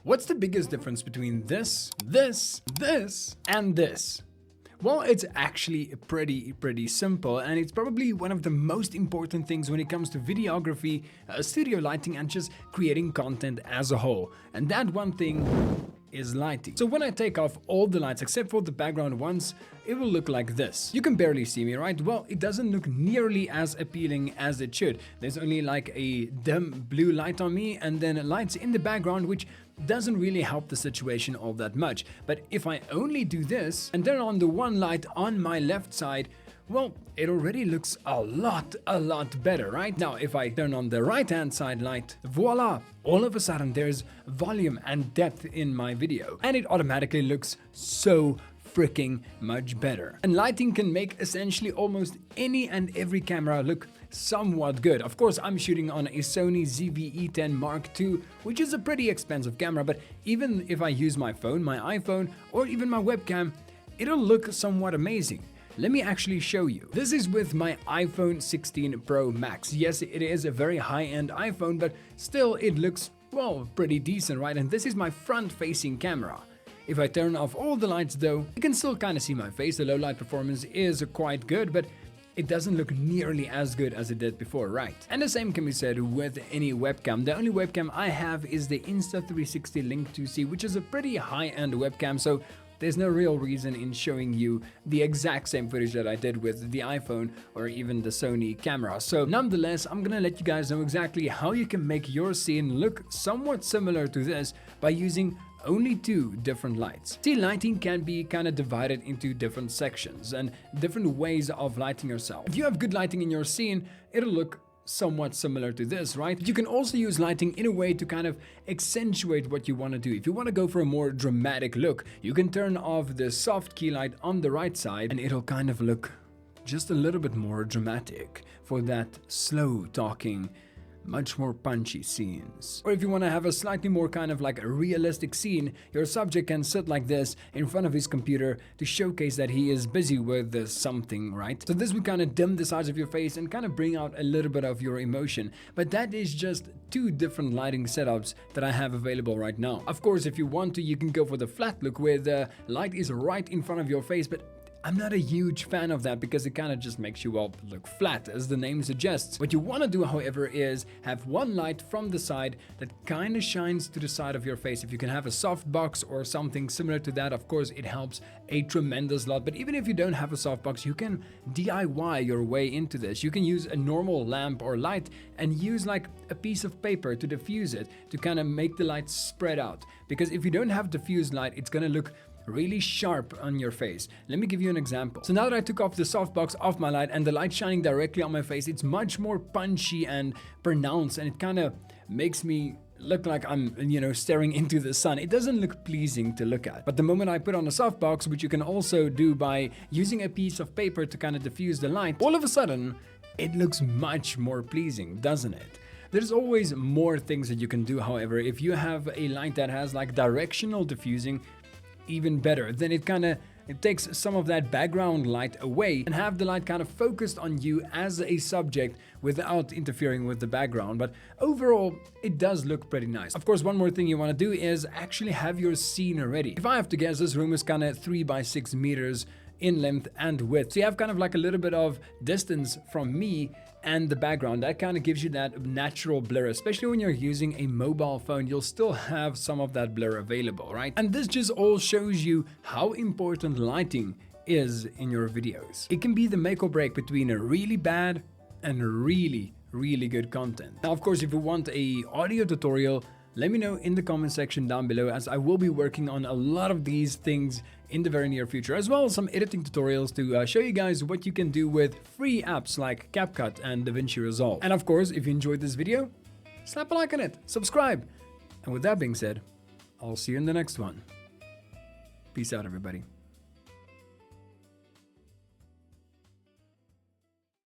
What's the biggest difference between this, and this? Well, it's actually pretty simple, and it's probably one of the most important things when it comes to videography, studio lighting, and just creating content as a whole. And that one thing is lighting. So when I take off all the lights except for the background ones, it will look like this. You can barely see me, right? Well, it doesn't look nearly as appealing as it should. There's only like a dim blue light on me and then lights in the background, which doesn't really help the situation all that much. But if I only do this and turn on the one light on my left side, well, it already looks a lot better, right? Now, if I turn on the right-hand side light, voila, all of a sudden there's volume and depth in my video, and it automatically looks so freaking much better. And lighting can make essentially almost any and every camera look somewhat good. Of course, I'm shooting on a Sony ZV-E10 Mark II, which is a pretty expensive camera, but even if I use my phone, my iPhone, or even my webcam, it'll look somewhat amazing. Let me actually show you. This is with my iPhone 16 Pro Max. Yes, it is a very high-end iPhone, but still it looks, well, pretty decent, right? And this is my front-facing camera. If I turn off all the lights though, you can still kind of see my face. The low light performance is quite good, but it doesn't look nearly as good as it did before, right? And the same can be said with any webcam. The only webcam I have is the Insta360 Link 2C, which is a pretty high-end webcam, so there's no real reason in showing you the exact same footage that I did with the iPhone or even the Sony camera. So nonetheless, I'm gonna let you guys know exactly how you can make your scene look somewhat similar to this by using only two different lights. See, lighting can be kind of divided into different sections and different ways of lighting yourself. If you have good lighting in your scene, it'll look somewhat similar to this, right? You can also use lighting in a way to kind of accentuate what you want to do. If you want to go for a more dramatic look, you can turn off the soft key light on the right side and it'll kind of look just a little bit more dramatic for that slow talking, much more punchy scenes. Or if you want to have a slightly more kind of like a realistic scene, your subject can sit like this in front of his computer to showcase that he is busy with something, right? So this would kind of dim the sides of your face and kind of bring out a little bit of your emotion. But that is just two different lighting setups that I have available right now. Of course, if you want to, you can go for the flat look where the light is right in front of your face, but I'm not a huge fan of that because it kind of just makes you all look flat, as the name suggests. What you want to do, however, is have one light from the side that kind of shines to the side of your face. If you can have a softbox or something similar to that, of course, it helps a tremendous lot. But even if you don't have a softbox, you can DIY your way into this. You can use a normal lamp or light and use like a piece of paper to diffuse it to kind of make the light spread out. Because if you don't have diffused light, it's going to look really sharp on your face. Let me give you an example. So now that I took off the softbox off my light and the light shining directly on my face, it's much more punchy and pronounced, and it kind of makes me look like I'm, staring into the sun. It doesn't look pleasing to look at. But the moment I put on a softbox, which you can also do by using a piece of paper to kind of diffuse the light, all of a sudden, it looks much more pleasing, doesn't it? There's always more things that you can do, however. If you have a light that has like directional diffusing, even better. Then it takes some of that background light away and have the light kind of focused on you as a subject without interfering with the background. But overall, it does look pretty nice. Of course, one more thing you want to do is actually have your scene ready. If I have to guess, this room is kind of 3 by 6 meters in length and width. So you have kind of like a little bit of distance from me and the background. That kind of gives you that natural blur, especially when you're using a mobile phone. You'll still have some of that blur available, right? And this just all shows you how important lighting is in your videos. It can be the make or break between a really bad and really good content. Now, of course, if you want a audio tutorial, let me know in the comment section down below, as I will be working on a lot of these things in the very near future, as well as some editing tutorials to show you guys what you can do with free apps like CapCut and DaVinci Resolve. And of course, if you enjoyed this video, slap a like on it, subscribe. And with that being said, I'll see you in the next one. Peace out, everybody.